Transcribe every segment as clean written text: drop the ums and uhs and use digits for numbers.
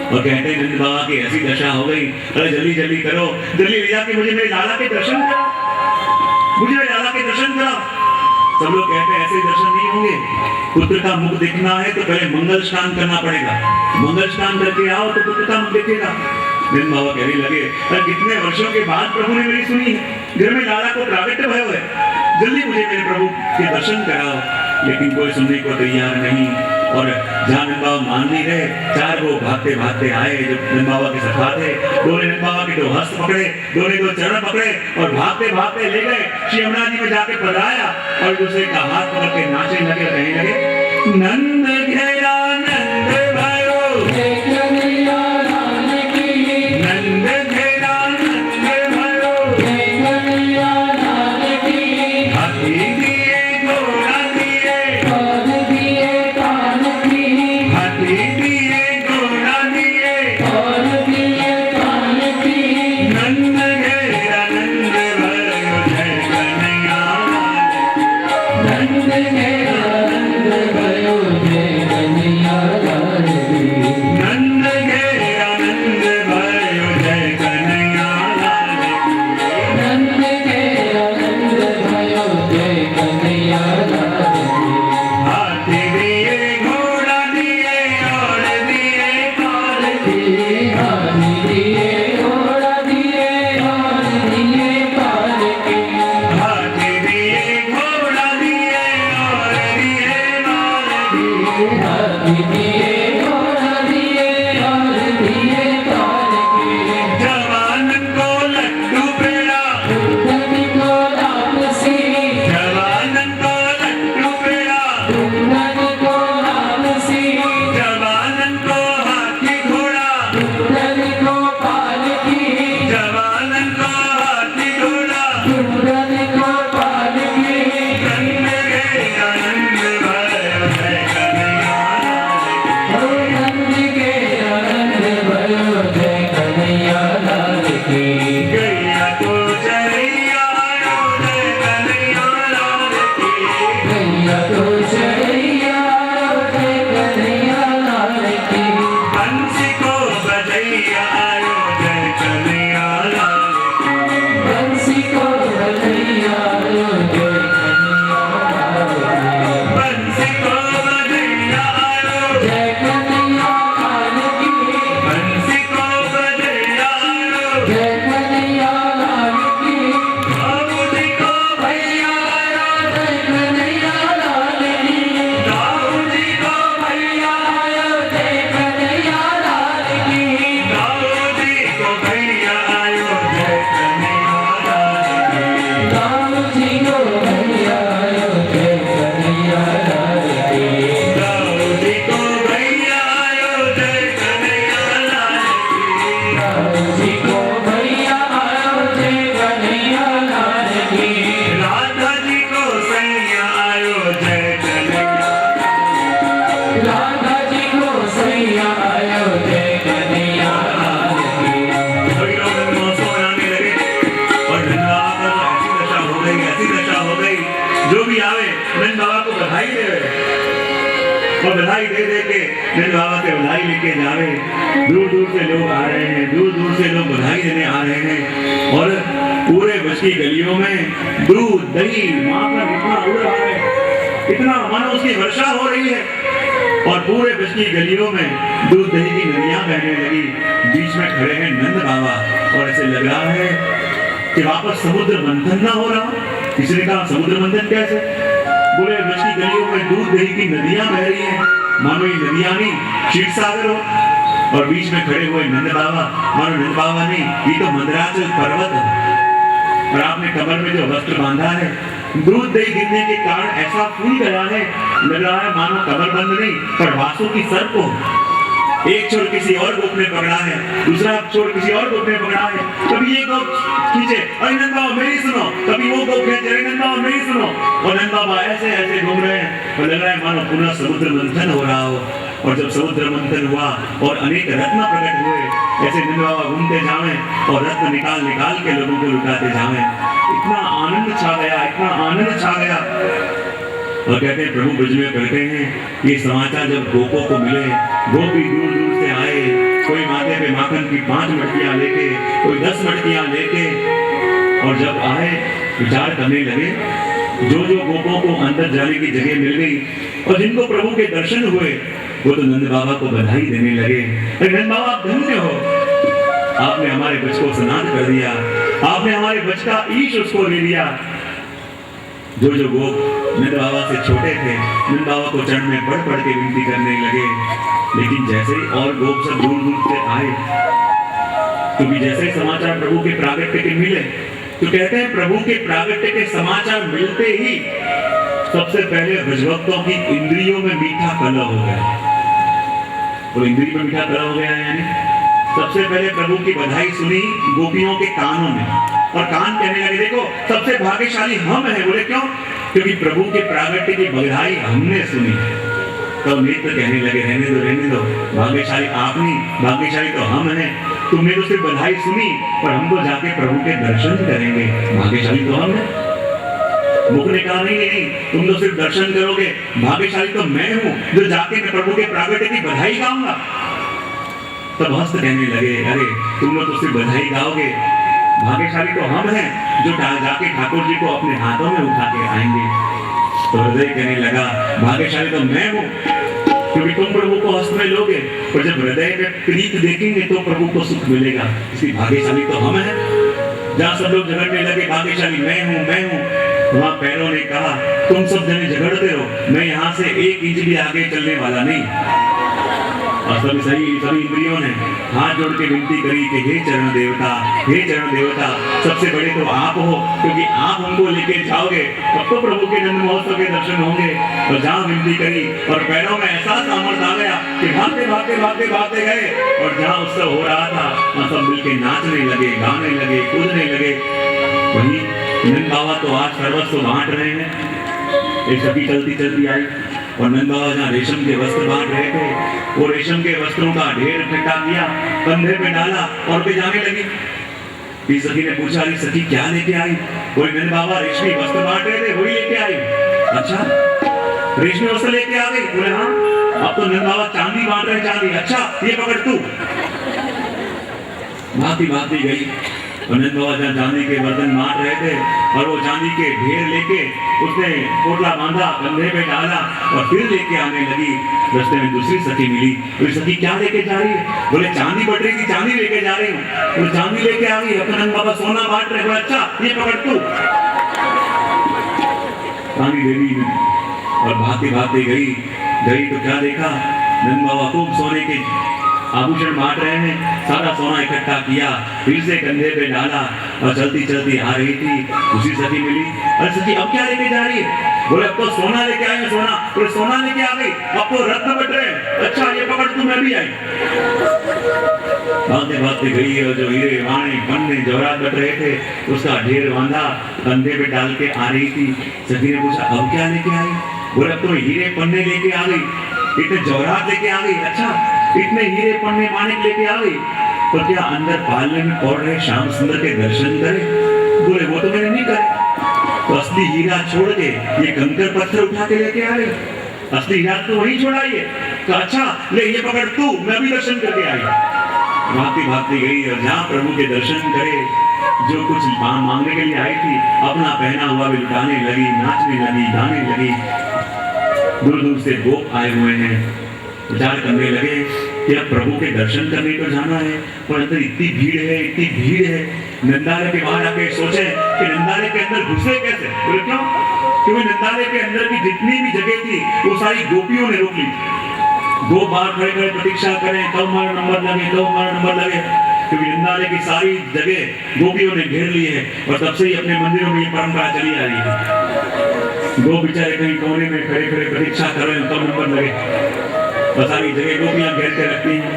और कहते हैं नंद बाबा की ऐसी दशा हो गई, अरे जल्दी जल्दी करो, जल्दी ले जाके मुझे मेरे लाला के दर्शन करा, मुझे मेरे लाला के दर्शन करा। सब लोग कहते हैं ऐसे दर्शन नहीं होंगे, पुत्र का मुख दिखना है तो पहले मंगल स्नान करना पड़ेगा, मंगल स्नान करके आओ तो पुत्र का मुख दिखेगा। नंद बाबा कहने लगे, अरे कितने वर्षों के बाद प्रभु ने मेरी सुनी है, घर में लाला को प्रागट्य भयो है, जल्दी मुझे मेरे प्रभु के दर्शन कराओ। लेकिन कोई सुनने को तैयार नहीं। और जहाँ नंद बाबा मान नहीं रहे, चार वो भागते भागते आए जो नंद बाबा के सखा थे, दो ने नंद बाबा के दो हस्त पकड़े, दो ने दो चरण पकड़े और भागते भागते ले गए श्री यमुना जी में जाके पधराया और दूसरे का हाथ पकड़ के नाचने लगे, कहने लगे नंद घेरा नंद भयो, नंद घेरा नंद भयो, हाथी दिए घोड़ा दिए, हाथी दिए घोड़ा दिए, नंद घेरा नंद भयो जय कन्हैया, नंद घेरा नंद भयो जय कन्हैया, नंद घेरा नंद भयो जय कन्हैया, नंद घेरा नंद भयो जय कन्हैया। हाथी दिए घोड़ा दिए और दिए काल दिए, हाथी दिए घोड़ा दिए और दिए काल के, हाथी दिए घोड़ा दिए और दिए काल के, हाथी दिए घोड़ा दिए और दिए काल के। जवान को लड्डू पेड़ा, दुल्हन को लापसी, जवान को लड्डू पेड़ा, दुल्हन को लापसी, जवान को हाथी घोड़ा, दुल्हन को पालकी, जवान को हाथी घोड़ा, दुल्हन को पालकी, नंद घेरा नंद भयो जय कन्हैया, नंद घेरा नंद भयो जय कन्हैया लाल की, गैया तो चरैया आयो जय कन्हैया लाल की, गैया तो चरैया आयो जय कन्हैया लाल की, बंसी को बजैया आयो जय कन्हैया लाल की, बंसी को बजैया आयो जय कन्हैया लाल की, बंसी को बजैया आयो जय कन्हैया लाल की, बंसी को बजैया आयो जय कन्हैया लाल की, दाऊदी को भैया आयो जय कन्हैया लाल की, दाऊदी को भैया आयो जय कन्हैया लाल की, दाऊदी को भैया आयो जय कन्हैया लाल की, दाऊदी को भैया आयो जय कन्हैया लाल की, दाऊदी को भैया आयो जय कन्हैया लाल की, दाऊदी को भैया आयो जय कन्हैया लाल की, राधा जी को सैया आयो जय कन्हैया, राधा जी को सैया आयो जय कन्हैया लाल की। सभी लोग रंग महोत्सव मनाने लगे और नंद बाबा को ऐसी दशा हो गई, ऐसी दशा हो गई, जो भी आवे नंद बाबा को बधाई देवे और बधाई दे दे के नंद बाबा के बधाई लेके जावे। दूर दूर से लोग आ रहे हैं, दूर दूर से लोग बधाई देने आ रहे हैं और पूरे बस की गलियों में दूध दही माखन इतना उड़ रहा है, इतना मानो उसकी वर्षा हो रही है और पूरे बस की गलियों में दूध दही की नदियां बहने लगी। बीच में खड़े हैं नंद बाबा और ऐसे लग रहा है कि वापस समुद्र मंथन ना हो रहा। किसी ने कहा समुद्र मंथन कैसे? पूरे बस की गलियों में दूध दही की नदियां बह रही हैं, मानो ये नदियां नहीं क्षीर सागर हो। और बीच में खड़े हुए नंद बाबा, मानो नंद बाबा नहीं ये तो मंदराचल पर्वत है और आपने कमर में जो वस्त्र बांधा है, दूध दही गिरने के कारण ऐसा फूल गया है, लग रहा है मानो कमर बंद नहीं पर वासों की सर को एक छोर किसी और गोप ने पकड़ा है, दूसरा छोर किसी और गोप ने पकड़ा है। कभी ये गोप खींचे अरे नंद बाबा मेरी सुनो, कभी वो गोप खींचे अरे नंद बाबा मेरी सुनो, और नंद बाबा ऐसे ऐसे घूम रहे हैं और लग रहा है मानो पुनः समुद्र मंथन हो रहा हो। और जब समुद्र मंथन हुआ और अनेक रत्न प्रकट हुए, ऐसे नंद बाबा घूमते जावे और रत्न निकाल निकाल के लोगों को लुटाते जावे। इतना आनंद छा गया, इतना आनंद छा गया। और कहते हैं प्रभु ब्रज में कहते हैं ये समाचार जब गोपों को मिले, गोपी दूर दूर से आए, कोई माथे पे माखन की 5 मटकियां लेके, कोई 10 मटकियां लेके, और जब आए विचार करने लगे, जो जो गोपों को अंदर जाने की जगह मिल गई और जिनको प्रभु के दर्शन हुए, वो तो नंद बाबा को बधाई देने लगे। नंद बाबा आप धन्य हो, आपने हमारे बच्चे को स्नान कर दिया, आपने हमारे बच्चे का ईश उसको ले लिया। जो जो गोप नंद बाबा से छोटे थे, नंद बाबा को चरण में पढ़ के विनती करने लगे। लेकिन जैसे ही और गोप सब दूर दूर से आए, क्योंकि जैसे ही समाचार प्रभु के प्रागट्य के मिले, तो कहते हैं प्रभु के प्रागट्य के समाचार मिलते ही सबसे पहले ब्रजभक्तों की इंद्रियों में मीठा कलह हो गया। और इंद्रियों में मीठा कलह हो गया यानी सबसे पहले प्रभु की बधाई सुनी गोपियों के कानों में, और कान कहने लगे देखो सबसे भाग्यशाली हम हैं। बोले क्यों? क्योंकि प्रभु के प्रागट्य की बधाई हमने सुनी। तो नेत्र कहने लगे रहने दो, भाग्यशाली आप नहीं, भाग्यशाली तो हम हैं। तुमने तो सिर्फ बधाई सुनी, पर हम तो जाके प्रभु के दर्शन करेंगे, भाग्यशाली तो हम हैं। मुख ने कहा नहीं, तुम तो सिर्फ दर्शन करोगे, भाग्यशाली तो मैं हूं जो जाके मैं प्रभु के प्रागट्य की बधाई गाऊंगा। तब हस्त कहने लगे अरे तुम लोग तो सिर्फ बधाई गाओगे, भाग्यशाली तो हम हैं जो जाके ठाकुर जी को अपने हाथों में उठा के आएंगे। तो हृदय कहने लगा भाग्यशाली तो मैं हूं, क्योंकि तुम प्रभु को हस्त में लोगे, और जब हृदय में प्रीत देखेंगे तो प्रभु को सुख मिलेगा। इसलिए भाग्यशाली तो हम हैं। जहाँ सब लोग झगड़ने लगे भाग्यशाली मैं हूं, वहां पैरों ने कहा तुम सब जने झगड़ते रहो, मैं यहाँ से 1 इंच भी आगे चलने वाला नहीं। और सभी इंद्रियों ने हाथ जोड़ के विनती करी कि हे चरण देवता, सबसे बड़े तो आप हो, क्योंकि आप हमको लेके जाओगे तब तो प्रभु के जन्म महोत्सव के दर्शन होंगे। और जहाँ विनती करी और पैरों में ऐसा सामर्थ्य आ गया कि भागते गए, और जहाँ उत्सव हो रहा था वहाँ सब मिलके नाचने लगे, गाने लगे, कूदने लगे। वही नंद बाबा तो आज सर्वस्व बांट रहे हैं। एक सखी चलती आई और नंद बाबा जहाँ रेशम के वस्त्र बांट रहे थे, वो रेशम के वस्त्रों का ढेर इकट्ठा किया, कंधे पे डाला और पे जाने लगी। सखी ने पूछा अरे सखी क्या लेके आई? कोई नंद बाबा रेशमी वस्त्र बांट रहे थे, वही लेके आई। अच्छा रेशमी वस्त्र लेके आ गई? बोले हाँ। अब तो नंद बाबा चांदी बांट रहे, चांदी। अच्छा ये पकड़ तू। भागती गई और नंद बाबा जहाँ चांदी के बर्तन बांट रहे थे, और वो चांदी के ढेर लेके उसने पोटला बांधा, कंधे पे डाला और फिर लेके आने लगी। रास्ते में दूसरी सखी मिली। बोले सखी क्या लेके जा रही है? बोले चांदी बट रही थी, चांदी लेके जा रही हूँ। बोले चांदी लेके आ गई? अपने नंद बाबा सोना बांट रहे। बोले अच्छा ये पकड़ तू। चांदी दे दी और भागती गई तो क्या देखा, नंद बाबा खूब सोने के आभूषण बांट रहे हैं। सारा सोना इकट्ठा किया, फिर से कंधे पे डाला और चलती आ रही थी। उसी सखी मिली। अरे सखी अब क्या लेके जा रही है? बोले अब तो सोना लेके आए हैं। सोना? बोले सोना लेके आ गई, अब तो रत्न बट रहे। अच्छा ये पकड़ तू, मैं भी आई। भागते गई और जो हीरे वाणे पन्ने जवाहरात बट रहे थे उसका ढेर बांधा, कंधे पे डाल के आ रही थी। सखी ने पूछा अब क्या लेके आई? बोले अब तो हीरे पन्ने लेके आ गई, इतने जवाहरात लेके आ गई। अच्छा इतने हीरे पन्ने माणिक लेके आ गई, तो क्या अंदर पालने में पड़ रहे श्याम सुंदर के दर्शन करे? बोले वो तो मैंने नहीं करे। तो असली हीरा छोड़ के ये कंकर पत्थर उठा के लेके आ गई। असली हीरा तो वही छोड़ाइए। तो अच्छा ले ये पकड़ तू, मैं भी दर्शन करके आई। भागती गई और जहाँ प्रभु के दर्शन करे, जो कुछ मांगने के लिए आई थी अपना पहना हुआ भी लुटाने लगी, नाचने लगी, गाने लगी। दूर से गोप आए हुए हैं, विचार करने लगे कि अब प्रभु के दर्शन करने को जाना है, और अंदर इतनी भीड़ है। नंदालय के बाहर आके सोचे कि नंदालय के अंदर घुसे कैसे? बोले क्यों? क्योंकि नंदालय के अंदर की जितनी भी जगह थी वो सारी गोपियों ने रोक ली। गोप बाहर खड़े प्रतीक्षा करें कब हमारा नंबर लगे, क्योंकि नंदालय की सारी जगह गोपियों ने घेर ली है। और तब से ही अपने मंदिरों में ये परंपरा चली आ रही है। गोप बेचारे कहीं कोने में खड़े प्रतीक्षा कर रहे हैं कब नंबर लगे, और सारी जगह गोपियां घेर के रखती हैं।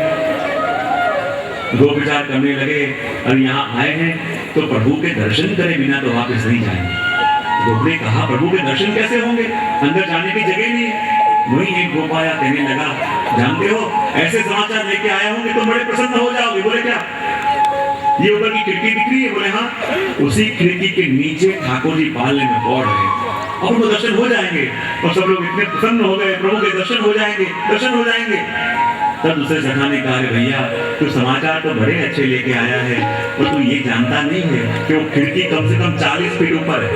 दो विचार करने लगे और यहाँ आए हैं तो प्रभु के दर्शन करे बिना तो वापस नहीं जाएंगे। गोप ने कहा प्रभु के दर्शन कैसे होंगे, अंदर जाने की जगह नहीं है। वही एक गोप आया, कहने लगा जानते हो ऐसे समाचार लेके आया हूँ कि तुम बड़े प्रसन्न हो जाओगे। बोले क्या? ये ऊपर की खिड़की दिख रही है? बोले हाँ। उसी खिड़की के नीचे ठाकुर जी पालने में पड़ रहे हैं, और उनको दर्शन हो जाएंगे। और सब लोग इतने प्रसन्न हो गए, प्रभु के दर्शन हो जाएंगे। तब दूसरे सखा ने कहा, भैया तू समाचार तो बड़े अच्छे लेके आया है, और तू ये जानता नहीं है कि वो खिड़की कम से कम 40 फीट ऊपर है,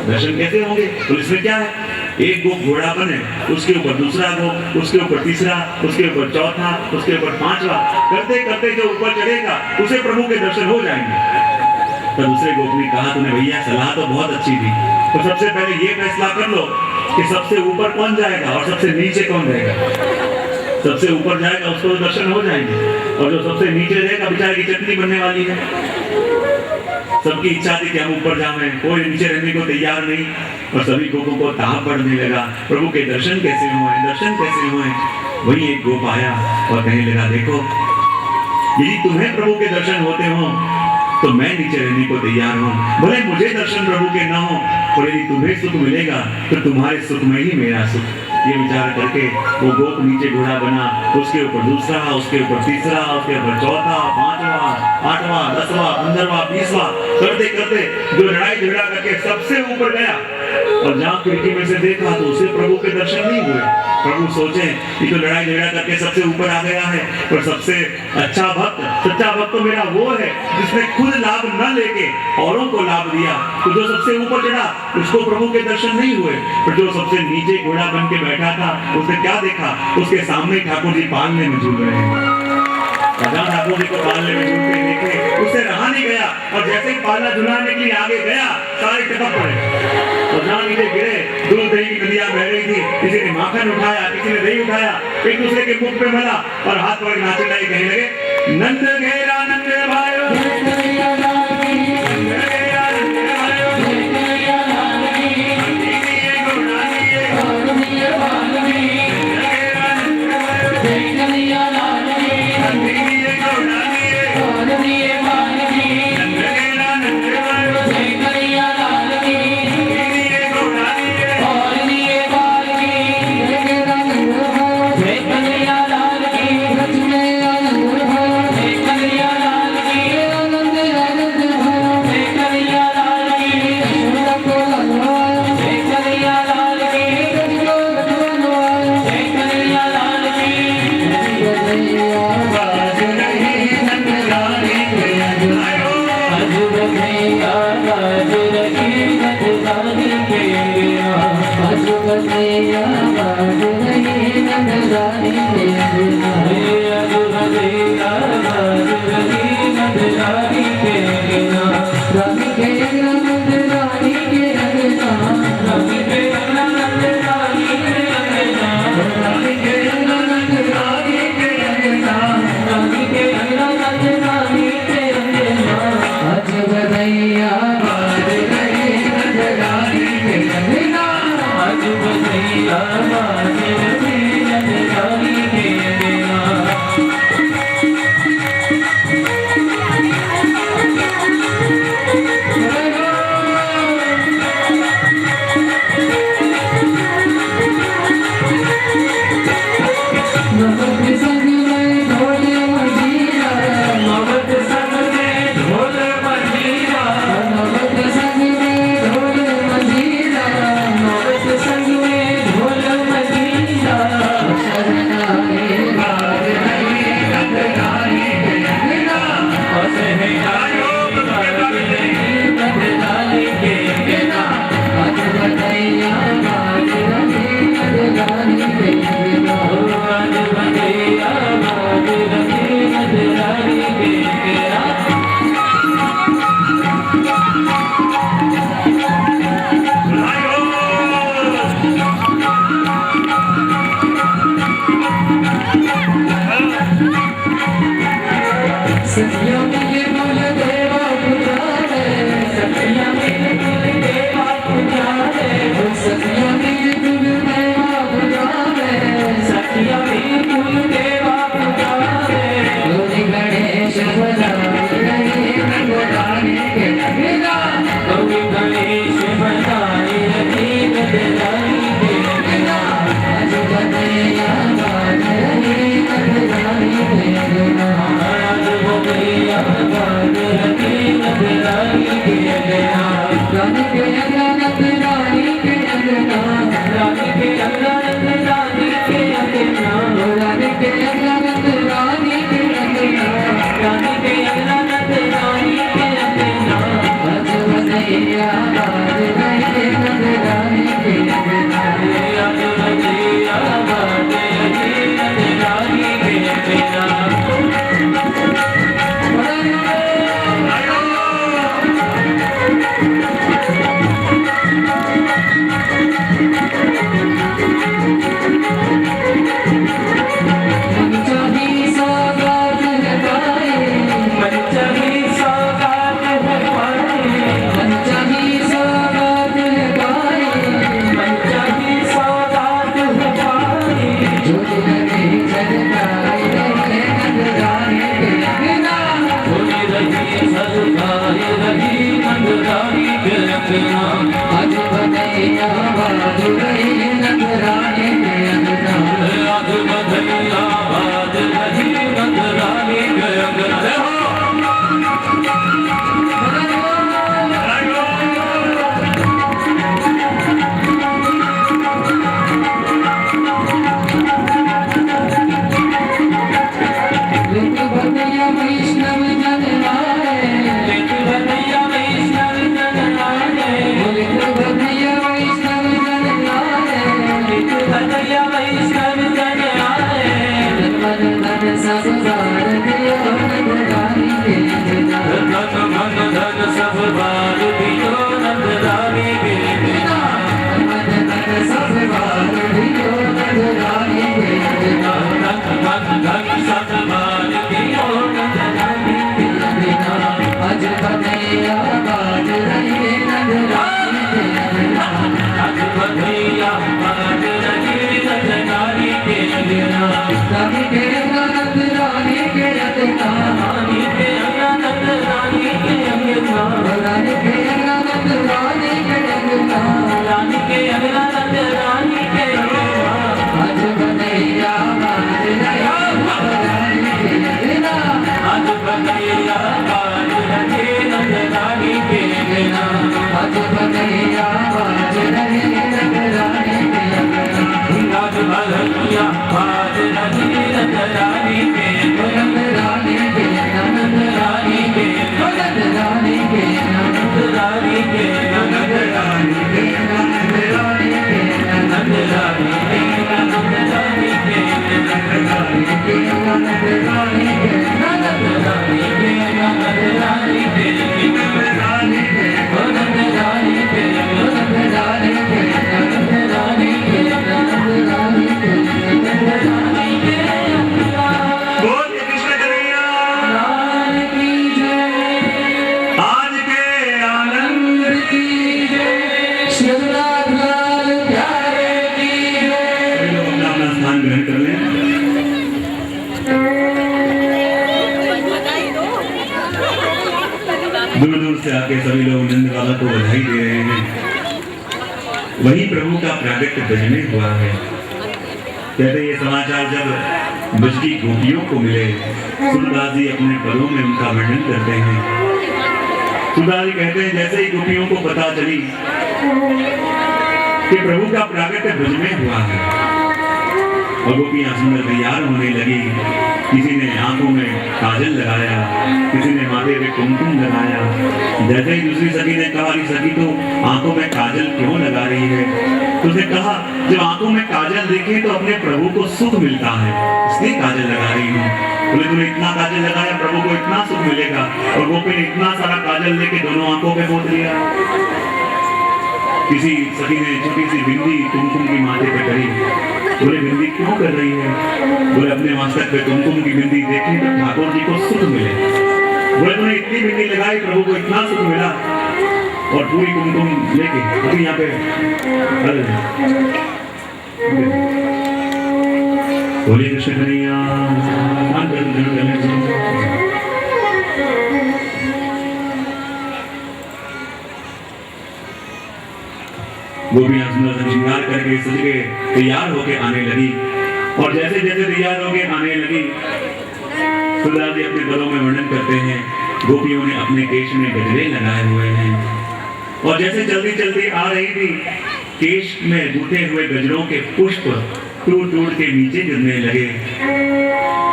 दर्शन कैसे होंगे? तो इसमें क्या है, एक गोप घोड़ापन है, उसके ऊपर दूसरा गोप, उसके ऊपर तीसरा, उसके ऊपर चौथा, उसके ऊपर पांचवा, करते करते जो ऊपर चढ़ेगा उसे प्रभु के दर्शन हो जाएंगे। तो दूसरे गोप ने कहा, तूने भैया सलाह तो बहुत अच्छी दी, तो सबसे पहले ये फैसला कर लो कि सबसे ऊपर कौन जाएगा और सबसे नीचे कौन रहेगा। सबसे ऊपर जाएगा उसको दर्शन हो जाएंगे, और जो सबसे नीचे रहेगा बेचारे की चटनी बनने वाली है। सबकी इच्छा थी कि हम ऊपर जाएं, कोई नीचे रहने को तैयार नहीं, और सभी गोपों को ताप पड़ने लगा, प्रभु के दर्शन कैसे हुए, दर्शन कैसे हुए। वही एक गोप आया और कहने लगा, देखो यदि तुम्हें प्रभु के दर्शन होते हो तो मैं नीचे रहने को तैयार हूँ, भले मुझे दर्शन प्रभु के न हो, और यदि तुम्हें सुख मिलेगा तो तुम्हारे सुख में ही मेरा सुख। ये विचार करके वो गोप नीचे घोड़ा बना, उसके ऊपर दूसरा, उसके ऊपर तीसरा, उसके ऊपर चौथा, पांचवा, आठवां, 10वां, 15वां, 20वां, करते करते जो लड़ाई झगड़ा करके सबसे ऊपर गया, और जहाँ खिड़की में से देखा तो उसे प्रभु के दर्शन नहीं हुए। प्रभु सोचे कि तो लड़ाई झगड़ा करके सबसे ऊपर आ गया है, पर सबसे अच्छा भक्त, सच्चा भक्त तो मेरा वो है जिसने खुद लाभ न लेके औरों को लाभ दिया। तो जो सबसे ऊपर चढ़ा उसको प्रभु के दर्शन नहीं हुए, पर जो सबसे नीचे घोड़ा बन के बैठा था उसने क्या देखा, उसके सामने ठाकुर जी पालने में झूल रहे हैं। ठाकुर जी को पालने में झूलते देखे उससे रहा नहीं गया, और जैसे ही पालना झुलाने के लिए आगे गया सारे टपक पड़े, और जहाँ नीचे गिरे दूध दही की नदियां बह रही थी, किसी ने माखन उठाया, किसी ने दही उठाया, एक दूसरे के मुख पे मला और हाथ पकड़ नाचने लगे, कहने लगे, नंद घेरा नंद भाइयों, रानी के अंगना आज बधैया बाज रही नंद रानी के अंगना आज बधैया बाज रही नंद रानी के अंगना वैष्णव जन आए भदैया वैष्णव जन आए भदैया वैष्णव जन आए भदैया वैष्णव जन आए मन धन सब बार दियो नंद रानी के बिना मन धन सब बार दियो नंद रानी के बिना मन धन सब बार दियो नंद रानी के बिना मन धन सब बार दियो नंद रानी के बिना आज बधैया बाज रही नंद रानी के बिना आज बधैया बाज रही नंद रानी के बिना रानी के नंद रानी के अंगना रानी के नंद रानी के अंगना रानी के नंद रानी के अंगना रानी के नंद रानी के अंगना आज बधैया बाज रही नंद रानी के बिना आज बधैया बाज रही नंद रानी के बिना आज बधैया बाज रही नंद रानी के अंगना आज बधैया बाज रही नंद रानी के नंद रानी के नंद रानी के नंद रानी के नंद रानी के नंद रानी के नंद रानी के नंद रानी के नंद रानी के नंद रानी के नंद रानी के नंद रानी के नंद रानी के नंद रानी के नंद रानी के नंद रानी के नंद रानी के नंद रानी के नंद रानी के बोल कृष्ण कन्हैया लाल की जय आज के आनंद की जय शिवनाथ लाल प्यारे की जय सभी लोग अपना अपना स्थान ग्रहण कर लें। दूर दूर से आके सभी लोग नंद बाबा को बधाई दे रहे हैं। वही प्रभु का प्रागट्य ब्रज में हुआ है। कहते ये समाचार जब ब्रज की गोपियों को मिले, तुलसीदास जी अपने पदों में उनका वर्णन करते हैं। तुलसीदास जी कहते हैं जैसे ही गोपियों को पता चली कि प्रभु का प्रागट्य ब्रज में हुआ है और गोपियां सुंदर तैयार होने लगी। किसी ने आंखों में काजल लगाया, किसी ने माथे पे कुमकुम लगाया। जैसे ही दूसरी सखी ने कहा कि सखी तो आंखों में काजल क्यों लगा रही है, तो उसने कहा जब आंखों में काजल देखे तो अपने प्रभु को सुख मिलता है, इसलिए काजल लगा रही हूँ। बोले तूने इतना काजल लगाया प्रभु को इतना सुख मिलेगा, और गोपी ने इतना सारा काजल लेके दोनों आंखों पे पोत लिया। किसी सखी ने छोटी सी बिंदी कुमकुम की माथे पे करी। बोले बिंदी क्यों कर रही है? बोले अपने मस्तक पे कुमकुम की बिंदी देखी तो ठाकुर जी को सुख मिले। बोले तूने इतनी बिंदी लगाई प्रभु को इतना सुख मिला, और पूरी कुमकुम लेके अभी यहाँ पे बोले कृष्ण कन्हैया गोपियां सुंदर श्रृंगार करके सज के तैयार होके आने लगी, और जैसे जैसे तैयार होके आने लगी तुलसीदास जी अपने पदों में वर्णन करते हैं। गोपियों ने अपने केश में गजरे लगाए हुए हैं, और जैसे जल्दी जल्दी आ रही थी केश में टूटे हुए गजरों के पुष्प टूट टूट के नीचे गिरने लगे।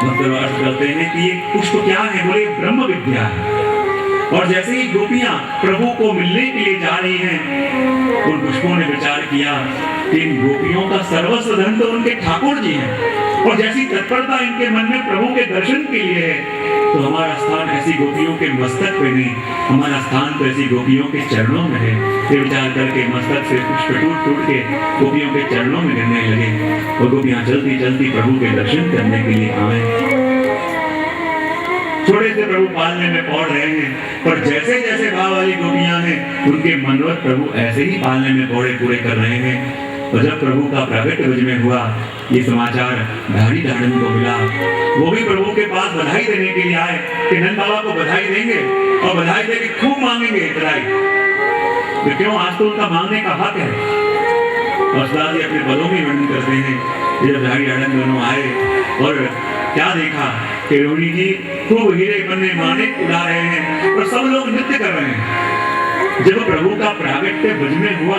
मतलब अर्थ करते हैं कि ये पुष्प क्या है? बोले ब्रह्म विद्या है। और जैसे ही गोपियां प्रभु को मिलने के लिए जा रही हैं, उन पुष्पों ने विचार किया कि इन गोपियों का सर्वस्व धन तो उनके ठाकुर जी हैं, और जैसी तत्परता इनके मन में प्रभु के दर्शन के लिए है, तो हमारा स्थान ऐसी गोपियों के मस्तक पे नहीं, हमारा स्थान तो ऐसी गोपियों के चरणों में है। ये विचार करके मस्तक से पुष्प टूट टूट के गोपियों के चरणों में गिरने लगे, और गोपियां जल्दी जल्दी प्रभु के दर्शन करने के लिए आए। छोटे से प्रभु पालने में पौड़ रहे हैं, पर जैसे जैसे भाव वाली गोपियां हैं उनके मनोरथ प्रभु ऐसे ही पालने में पौड़े पूरे कर रहे हैं। तो जब प्रभु का प्रागट्य ब्रज में हुआ, ये समाचार धाड़ी धाड़न को मिला। वो भी प्रभु के पास बधाई देने के लिए आए कि नंद बाबा को बधाई देंगे, और बधाई देके खूब मांगेंगे बधाई। तो क्यों, आज तो उनका मांगने का हक है। और सरदार जी अपने पदों में वर्णन करते हैं कि जब बिहारी आनंद दोनों आए और क्या देखा कि रोहिणी जी खूब हीरे बने माणिक उड़ा रहे हैं और सब लोग नृत्य कर रहे हैं। जब प्रभु का प्रागट्य भुज में हुआ,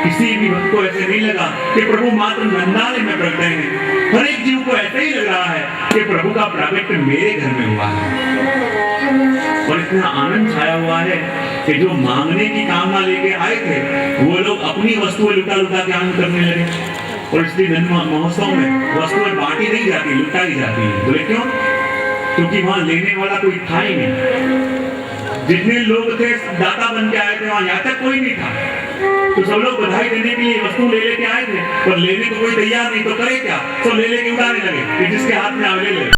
किसी भी भक्त को ऐसे नहीं लगा कि प्रभु मात्र नंदालय में प्रकटे हैं। हर एक जीव को ऐसे ही लग रहा है कि प्रभु का प्रागट्य मेरे घर में हुआ है। और इतना आनंद छाया हुआ है कि जो मांगने की कामना लेके आए थे वो लोग अपनी वस्तुएं लुटा लुटा के आनंद करने लगे। और इसलिए नंद महोत्सव में वस्तुएं बांटी नहीं जाती, लुटाई जाती है। बोले क्यों? क्योंकि वहां लेने वाला कोई था ही नहीं। जितने लोग थे दाता बन के आए थे, वहां याचक कोई नहीं था। तो सब लोग बधाई देने के लिए वस्तु ले लेके आए थे, पर लेने को कोई तैयार नहीं, तो करे क्या? सब ले लेके उड़ाने लगे कि जिसके हाथ में आवे ले ले।